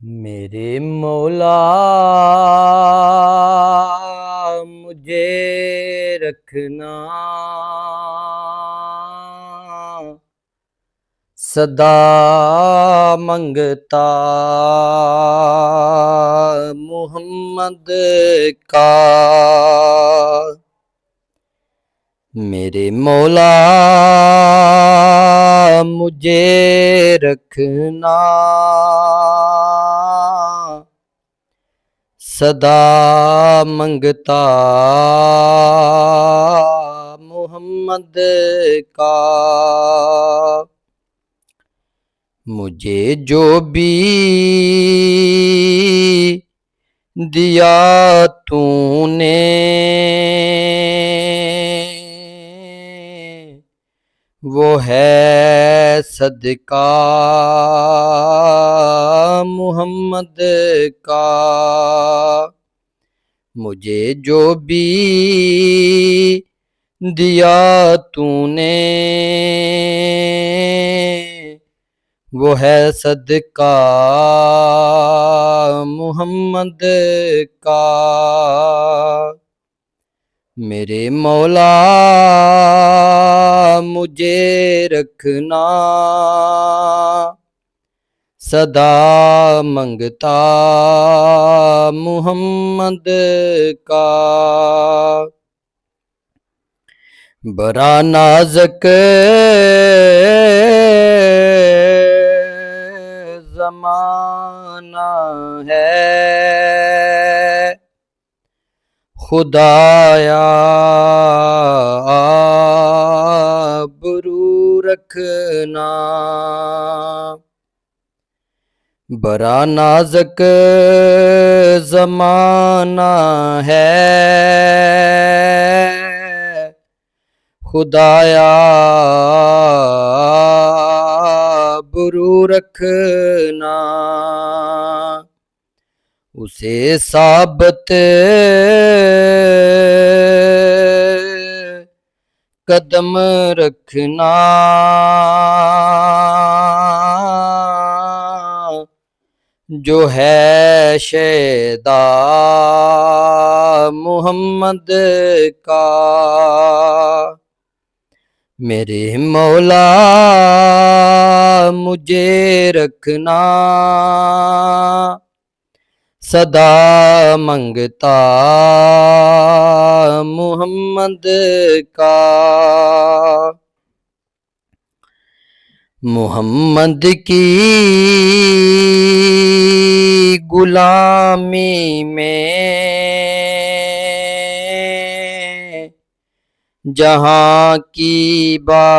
मेरे मौला मुझे रखना सदा मंगता मोहम्मद का। मेरे मौला मुझे रखना सदा मंगता मोहम्मद का। मुझे जो भी दिया तूने वो है सदका मोहम्मद का। मुझे जो भी दिया तूने वो है सदका मोहम्मद का। मेरे मौला मुझे रखना सदा मंगता मोहम्मद का। बड़ा नाज़ुक ज़माना है खुदाया आबरू रखना। बड़ा नाज़ुक ज़माना है खुदाया आबरू रखना। उसे साबित कदम रखना जो है शैदा मोहम्मद का। मेरे मौला मुझे रखना सदा मंगता मोहम्मद का। मोहम्मद की गुलामी में जहाँ की बादशाही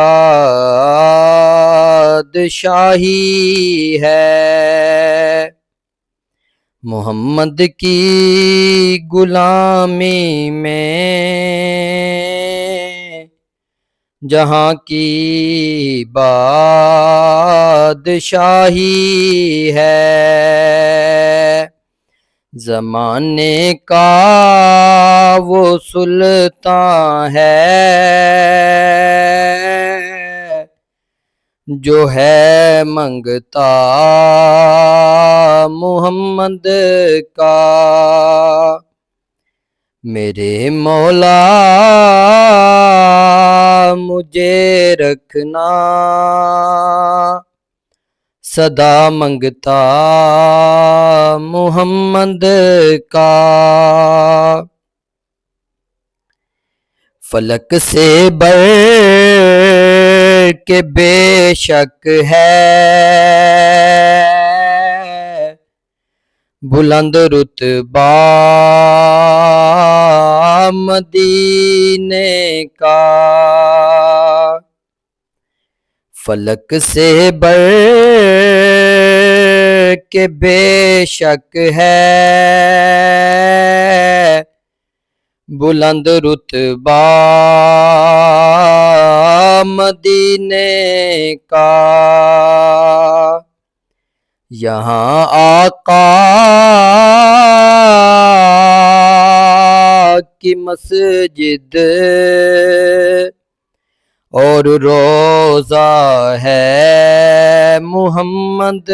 है। मोहम्मद की गुलामी में जहाँ की बादशाही है। ज़माने का वो सुल्तान है जो है मंगता मोहम्मद का। मेरे मौला मुझे रखना सदा मंगता मोहम्मद का। फलक से बढ़ के बेशक है बुलंद रुतबा मदीने का। फलक से बढ़ के बेशक है बुलंद रुतबा मदीने का। यहाँ आका की मस्जिद और रोज़ा है मोहम्मद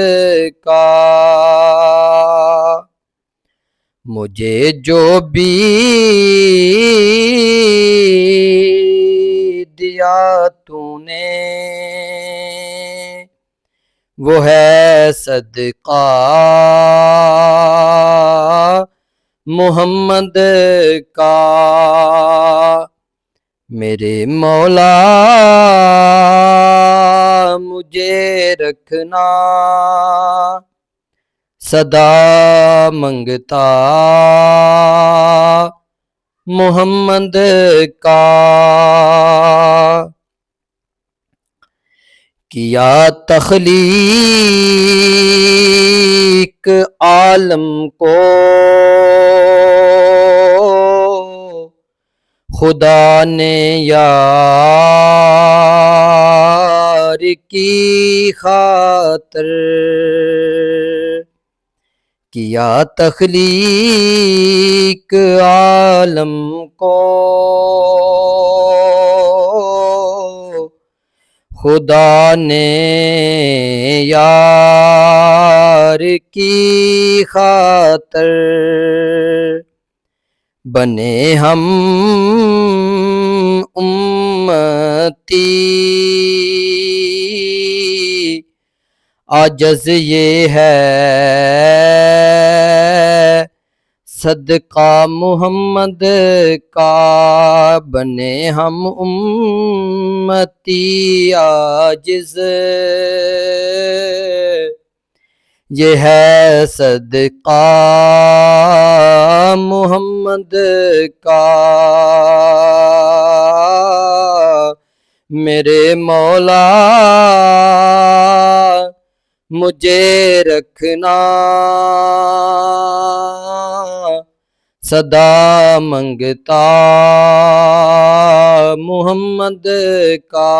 का। मुझे जो भी दिया तूने वो है सदका मोहम्मद का। मेरे मौला मुझे रखना सदा मंगता मोहम्मद का। किया तख्लीक आलम को खुदा ने यार की खातिर। किया तख्लीक आलम को खुदा ने यार की खातिर। बने हम उम्मती आजज़ ये है सदका मोहम्मद का। बने हम उम्मती आजिज़ ये है सदका मोहम्मद का। मेरे मौला मुझे रखना सदा मंगता मोहम्मद का।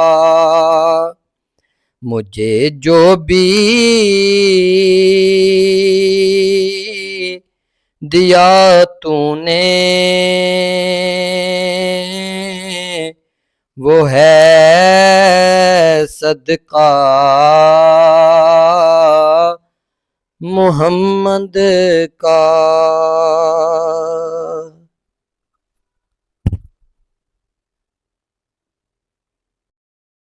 मुझे जो भी दिया तूने वो है सदका मोहम्मद का।